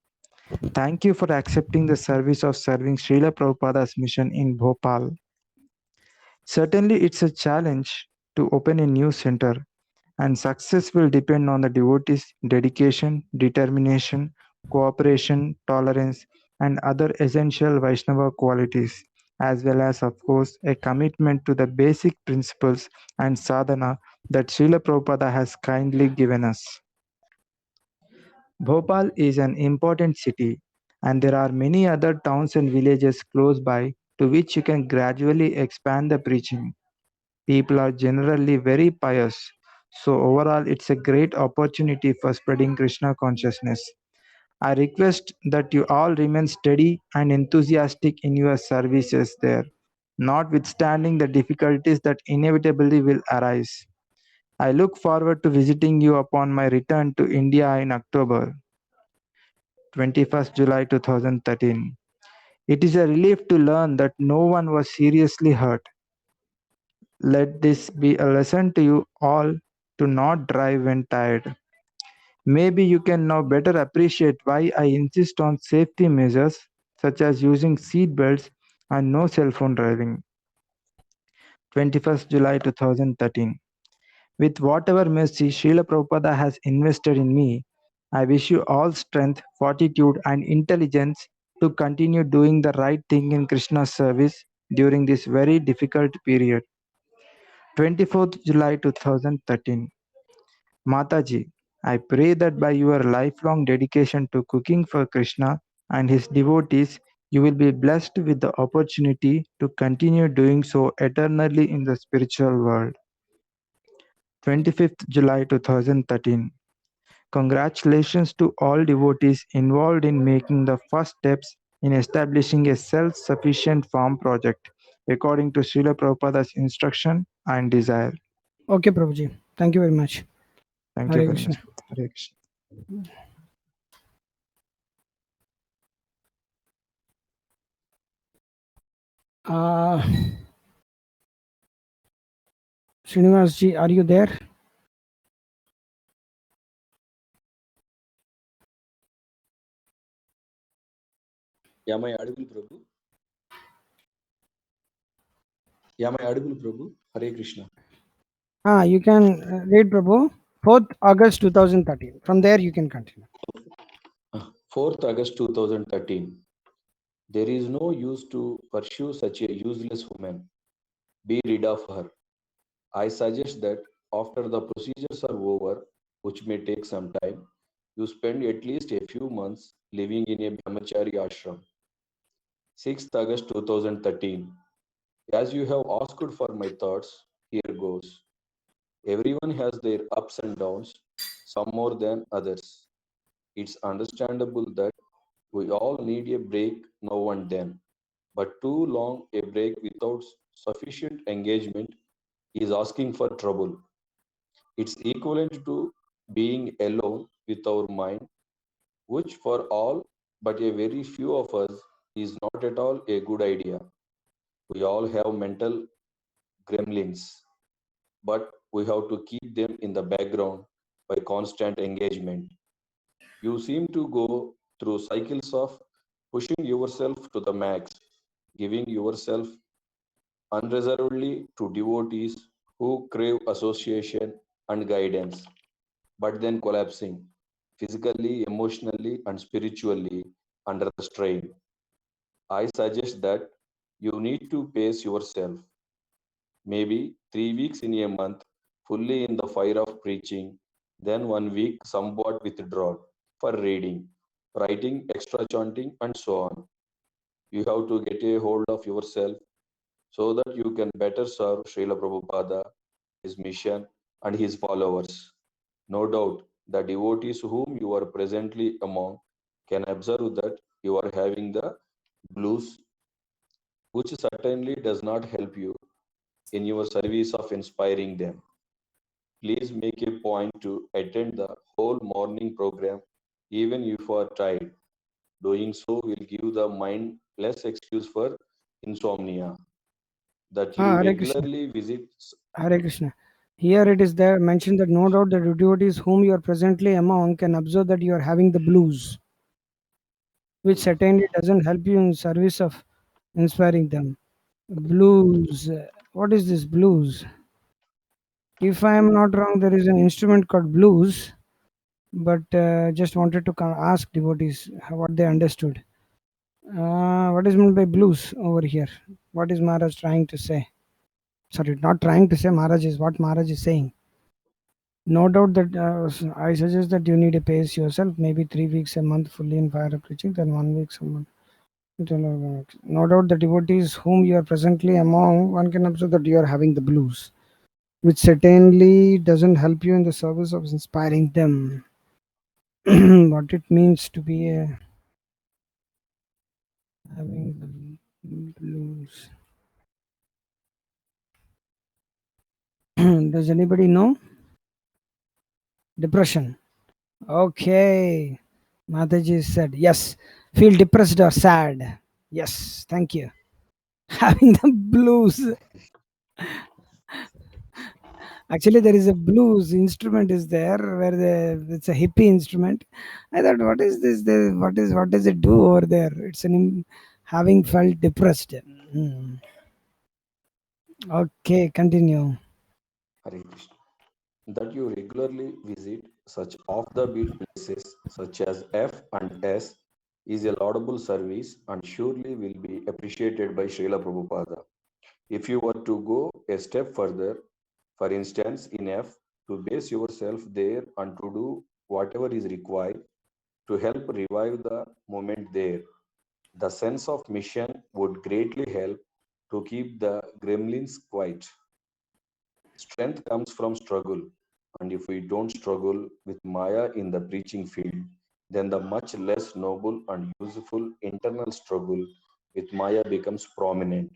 Thank you for accepting the service of serving Srila Prabhupada's mission in Bhopal. Certainly, it's a challenge to open a new center, and success will depend on the devotees' dedication, determination, cooperation, tolerance, and other essential Vaishnava qualities, as well as, of course, a commitment to the basic principles and sadhana that Srila Prabhupada has kindly given us. Bhopal is an important city, and there are many other towns and villages close by to which you can gradually expand the preaching. People are generally very pious, so overall it's a great opportunity for spreading Krishna consciousness. I request that you all remain steady and enthusiastic in your services there, notwithstanding the difficulties that inevitably will arise. I look forward to visiting you upon my return to India in October. 21st July 2013. It is a relief to learn that no one was seriously hurt. Let this be a lesson to you all to not drive when tired. Maybe you can now better appreciate why I insist on safety measures such as using seat belts and no cell phone driving. 21st July 2013. With whatever mercy Srila Prabhupada has invested in me, I wish you all strength, fortitude, and intelligence to continue doing the right thing in Krishna's service during this very difficult period. 24th July 2013. Mataji, I pray that by your lifelong dedication to cooking for Krishna and his devotees, you will be blessed with the opportunity to continue doing so eternally in the spiritual world. 25th July 2013. Congratulations to all devotees involved in making the first steps in establishing a self-sufficient farm project according to Srila Prabhupada's instruction and desire. Okay, Prabhuji. Thank you very much. Thank you Hare very Krishna. much. Hare Krishna. Srinivas ji, are you there? Am I audible, Prabhu? Am I audible, Prabhu? Hare Krishna. You can read, Prabhu. 4th August 2013. From there, you can continue. 4th August 2013. There is no use to pursue such a useless woman. Be rid of her. I suggest that after the procedures are over, which may take some time, you spend at least a few months living in a brahmachari ashram. 6th August 2013. As you have asked for my thoughts, here goes. Everyone has their ups and downs, some more than others. It's understandable that we all need a break now and then, but too long a break without sufficient engagement is asking for trouble. It's equivalent to being alone with our mind, which for all but a very few of us is not at all a good idea. We all have mental gremlins, but we have to keep them in the background by constant engagement. You seem to go through cycles of pushing yourself to the max, giving yourself unreservedly to devotees who crave association and guidance, but then collapsing physically, emotionally, and spiritually under the strain. I suggest that you need to pace yourself, maybe 3 weeks in a month, fully in the fire of preaching, then 1 week somewhat withdrawn for reading, writing, extra chanting, and so on. You have to get a hold of yourself so that you can better serve Srila Prabhupada, his mission, and his followers. No doubt, the devotees whom you are presently among can observe that you are having the blues, which certainly does not help you in your service of inspiring them. Please make a point to attend the whole morning program, even if you are tired. Doing so will give the mind less excuse for insomnia. That you Hare Krishna. regularly visit. Hare Krishna. Here it is there mentioned that no doubt the devotees whom you are presently among can observe that you are having the blues, which certainly doesn't help you in service of inspiring them. Blues. What is this blues? If I am not wrong, there is an instrument called blues, but just wanted to ask devotees what they understood. What is meant by blues over here? What is Maharaj trying to say? Sorry, not trying to say. Maharaj is what Maharaj is saying. No doubt that I suggest that you need to pace yourself, maybe 3 weeks a month fully in fire preaching, then 1 week someone. No doubt the devotees whom you are presently among, one can observe that you are having the blues, which certainly doesn't help you in the service of inspiring them. What it means to be having the blues. Does anybody know? Depression. Okay. Mataji said, yes. Feel depressed or sad. Yes. Thank you. Having the blues. Actually, there is a blues instrument is there where it's a hippie instrument. I thought, what is this? What does it do over there? It's having felt depressed. Hmm. Okay, continue. Hare Krishna. That you regularly visit such off-the-beat places such as F and S is a laudable service and surely will be appreciated by Srila Prabhupada. If you were to go a step further, for instance, in F, to base yourself there and to do whatever is required to help revive the moment there, the sense of mission would greatly help to keep the gremlins quiet. Strength comes from struggle, and if we don't struggle with Maya in the preaching field, then the much less noble and useful internal struggle with Maya becomes prominent.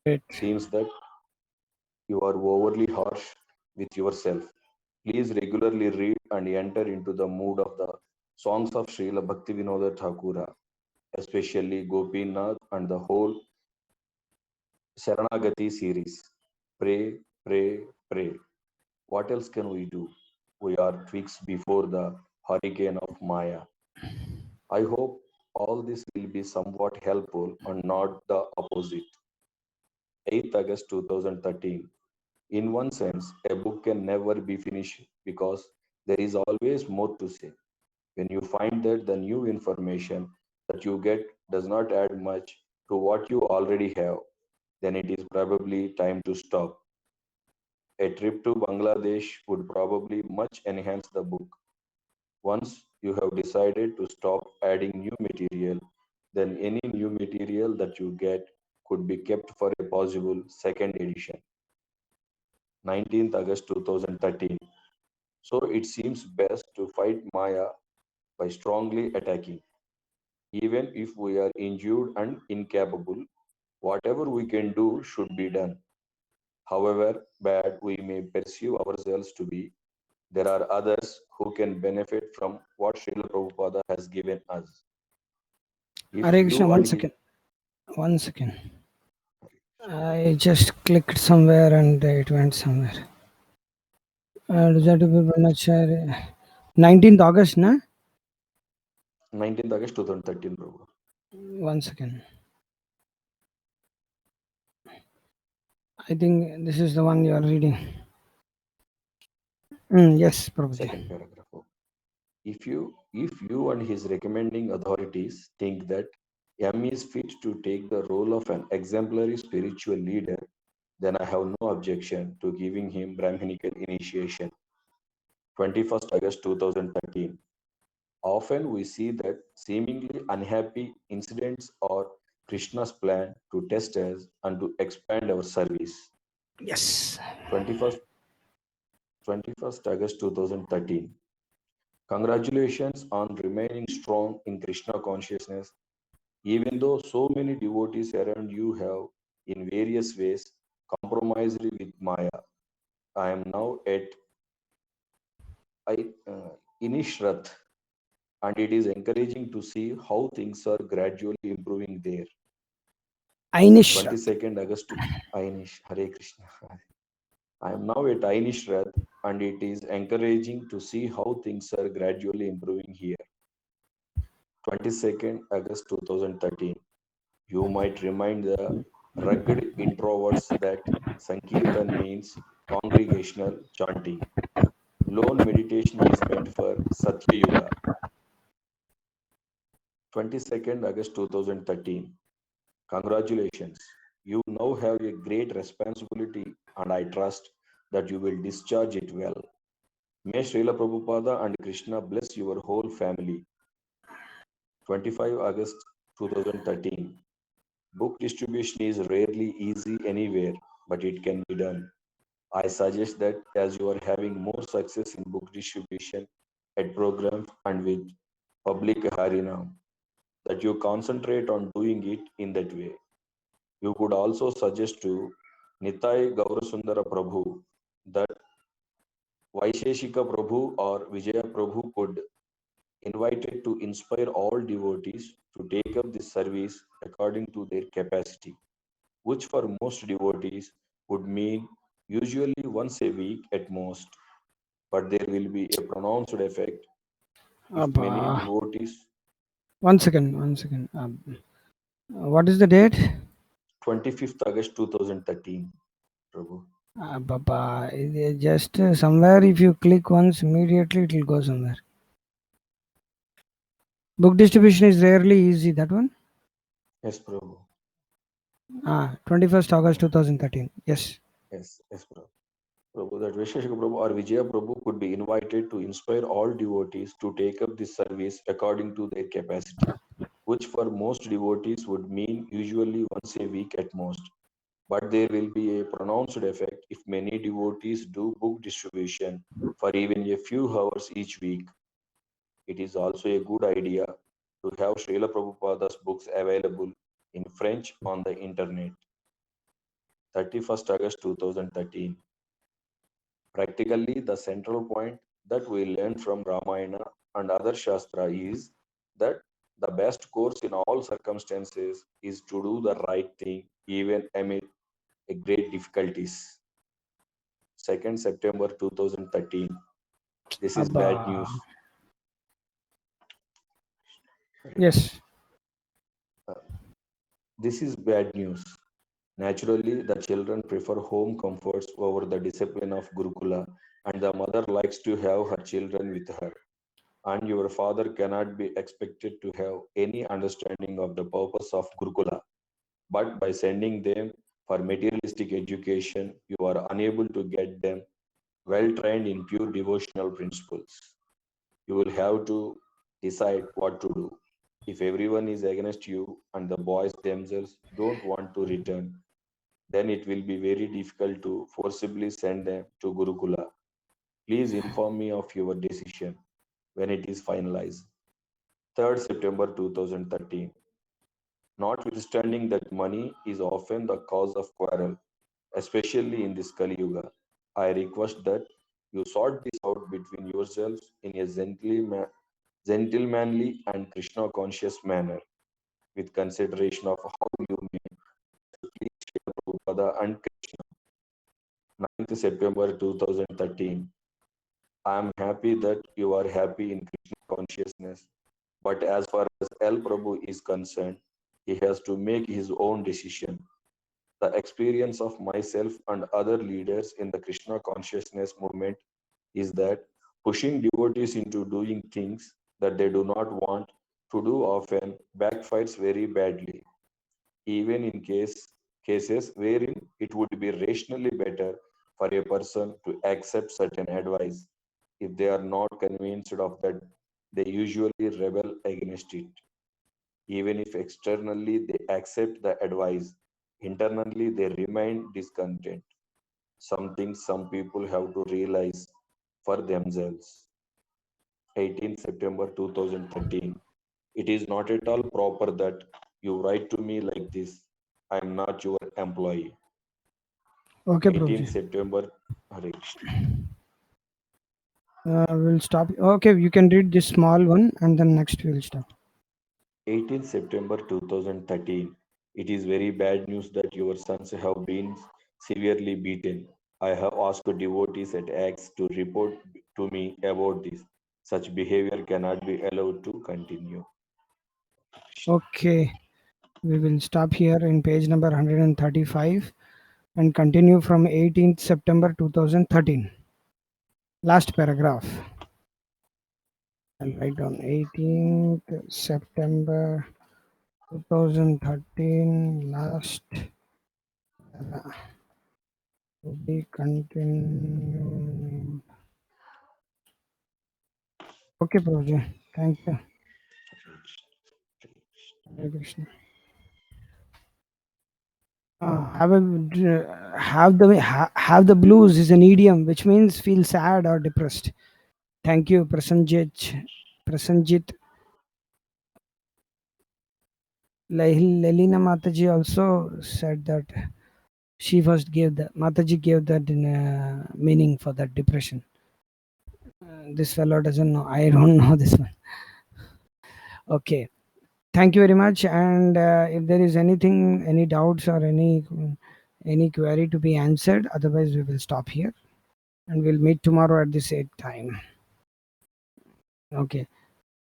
Great. Seems that you are overly harsh with yourself. Please regularly read and enter into the mood of the songs of Srila Bhaktivinoda Thakura, especially Gopinath and the whole Sharanagati series. Pray, pray, pray. What else can we do? We are twigs before the hurricane of Maya. I hope all this will be somewhat helpful and not the opposite. 8th August 2013. In one sense, a book can never be finished because there is always more to say. When you find that the new information that you get does not add much to what you already have, then it is probably time to stop. A trip to Bangladesh would probably much enhance the book. Once you have decided to stop adding new material, then any new material that you get could be kept for a possible second edition. 19th August 2013. So it seems best to fight Maya by strongly attacking. Even if we are injured and incapable, whatever we can do should be done. However bad we may perceive ourselves to be, there are others who can benefit from what Srila Prabhupada has given us. If Hare Krishna, you one and his second. 1 second. I just clicked somewhere and it went somewhere. 19th August, na? 19th August 2013, Prabhu. 1 second. I think this is the one you are reading. Yes, Prabhuji. Second paragraph. If you and his recommending authorities think that M is fit to take the role of an exemplary spiritual leader, then I have no objection to giving him Brahminical initiation. 21st August 2013. Often we see that seemingly unhappy incidents are Krishna's plan to test us and to expand our service. Yes. 21st, 21st August 2013. Congratulations on remaining strong in Krishna consciousness, even though so many devotees around you have, in various ways, compromised with Maya. I am now at Inishrath, and it is encouraging to see how things are gradually improving there. Ainish. 22nd August, Ainish, Hare Krishna. I am now at Ainishrath, and it is encouraging to see how things are gradually improving here. 22nd August 2013. You might remind the rugged introverts that Sankirtan means congregational chanting. Lone meditation is meant for Satya Yuga. 22nd August 2013. Congratulations. You now have a great responsibility, and I trust that you will discharge it well. May Srila Prabhupada and Krishna bless your whole family. 25 August 2013. Book distribution is rarely easy anywhere, but it can be done. I suggest that as you are having more success in book distribution at programs and with public harinam, that you concentrate on doing it in that way. You could also suggest to Nitai Gaurasundara Prabhu that Vaisheshika Prabhu or Vijaya Prabhu could invited to inspire all devotees to take up this service according to their capacity, which for most devotees would mean usually once a week at most, but there will be a pronounced effect if many Abba. devotees. 1 second. 1 second. What is the date? 25th August 2013, Prabhu. Baba, just somewhere if you click once, immediately it will go somewhere. Book distribution is rarely easy. That one? Yes, Prabhu. 21st August 2013. Yes. Yes, Prabhu. Prabhu, that Vaisheshika Prabhu or Vijaya Prabhu could be invited to inspire all devotees to take up this service according to their capacity, which for most devotees would mean usually once a week at most. But there will be a pronounced effect if many devotees do book distribution for even a few hours each week. It is also a good idea to have Srila Prabhupada's books available in French on the internet. 31st August 2013. Practically, the central point that we learn from Ramayana and other Shastra is that the best course in all circumstances is to do the right thing even amid a great difficulties. 2nd September 2013. This is bad Abba. news. Yes. This is bad news. Naturally, the children prefer home comforts over the discipline of Gurukula, and the mother likes to have her children with her. And your father cannot be expected to have any understanding of the purpose of Gurukula. But by sending them for materialistic education, you are unable to get them well trained in pure devotional principles. You will have to decide what to do. If everyone is against you and the boys themselves don't want to return, then it will be very difficult to forcibly send them to Gurukula. Please inform me of your decision when it is finalized. 3rd September 2013. Notwithstanding that money is often the cause of quarrel, especially in this Kali Yuga, I request that you sort this out between yourselves in a gentlemanly and Krishna conscious manner, with consideration of how you may please share Prabhupada and Krishna. 9th September 2013. I am happy that you are happy in Krishna consciousness, but as far as L. Prabhu is concerned, he has to make his own decision. The experience of myself and other leaders in the Krishna consciousness movement is that pushing devotees into doing things that they do not want to do often backfires very badly, even in cases wherein it would be rationally better for a person to accept certain advice. If they are not convinced of that, they usually rebel against it. Even if externally they accept the advice, internally they remain discontent. Something some people have to realize for themselves. 18th September 2013. It is not at all proper that you write to me like this. I am not your employee. Okay, 18th Prabhuji. September. Hare Krishna. We'll stop. Okay, you can read this small one and then next we'll stop. 18th September 2013. It is very bad news that your sons have been severely beaten. I have asked devotees at X to report to me about this. Such behavior cannot be allowed to continue. Okay, we will stop here in page number 135 and continue from 18th September 2013. Last paragraph. I'll write down 18th September 2013, last to be continued. Okay, Prabhuji. Thank you. Hare Krishna. Have the blues is an idiom which means feel sad or depressed. Thank you, Prasanjit. Lelina Mataji also said that she first gave the Mataji gave that meaning for that depression. This fellow doesn't know. I don't know this one. Okay. Thank you very much. And if there is anything, any doubts or any query to be answered, otherwise we will stop here and we'll meet tomorrow at the same time. Okay.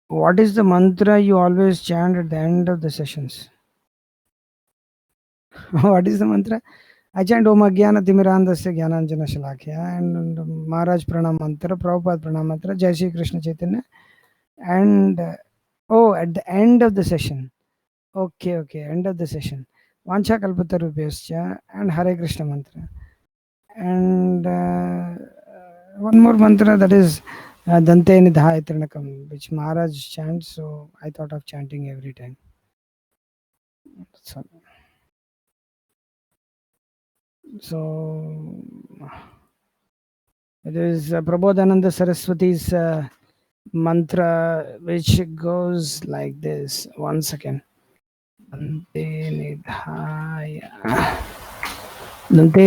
What is the mantra you always chant at the end of the sessions? What is the mantra? I chant Om Agyana Timirandasya Gyananjana Shalakya and Maharaj Pranam Mantra, Prabhupada Pranam Mantra, Jai Shri Krishna Chaitanya. And at the end of the session. Okay, end of the session. Vancha Kalpatarubhyascha and Hare Krishna Mantra. And one more mantra, that is Dante Nidhaya Trinakam, which Maharaj chants, so I thought of chanting every time. So it is Prabodhananda Saraswati's mantra, which goes like this. One second. Dante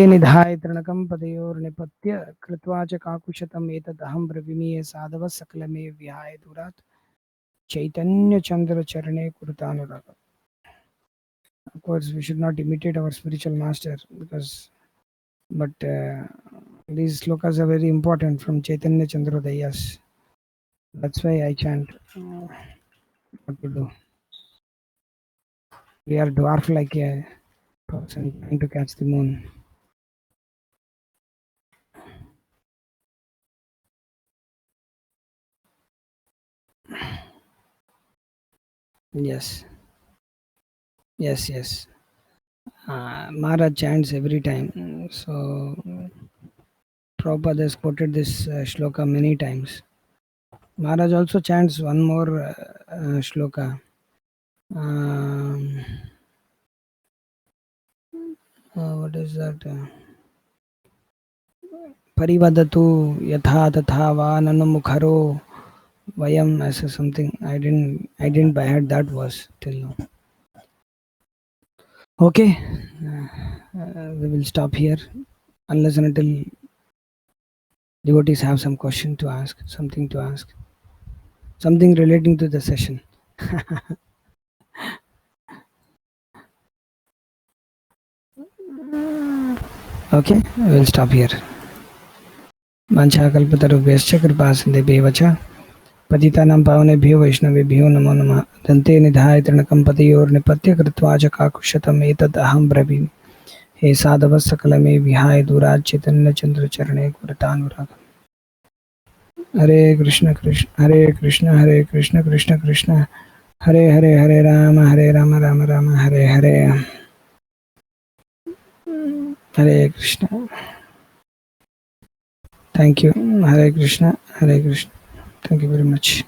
Nidhaya Trinakam Padayornipatya Kritva cha Kakushatam Etadaham Bravimiye Sadhava Sakalame Vihaya Durat Chaitanya Chandra Charane Kurtanuraka. Of course, we should not imitate our spiritual master but these slokas are very important from Chaitanya Chandrodayas. That's why I chant. What to do? We are dwarf like a person trying to catch the moon. Yes, yes. Maharaj chants every time. So Prabhupada has quoted this shloka many times. Maharaj also chants one more shloka. What is that? Parivadatu yatha tatha va nanu vayam as something. I didn't by heart that verse till now. Okay, we will stop here unless and until devotees have some question to ask, something to ask, something relating to the session. Okay, we will stop here. वाञ्छाकल्पतरुभ्यश्च कृपासिन्धुभ्येव च पतितानां पावनेभ्यो वैष्णवेभ्यो नमो नमः। दन्ते निधाय तृणकं पतयोर्निपत्य कृत्वा च काकुशतम् एतद् अहं ब्रवीमि। हे साधवः सकलमे विहाय दूरात् चैतन्यचन्द्रचरणे कुरतानुराग। हरे कृष्ण कृष्ण हरे Krishna Krishna Krishna Hare Hare Ram Ram Ram Hare Hare Hare Krishna. Thank you. Hare Krishna. Hare Krishna. Thank you very much.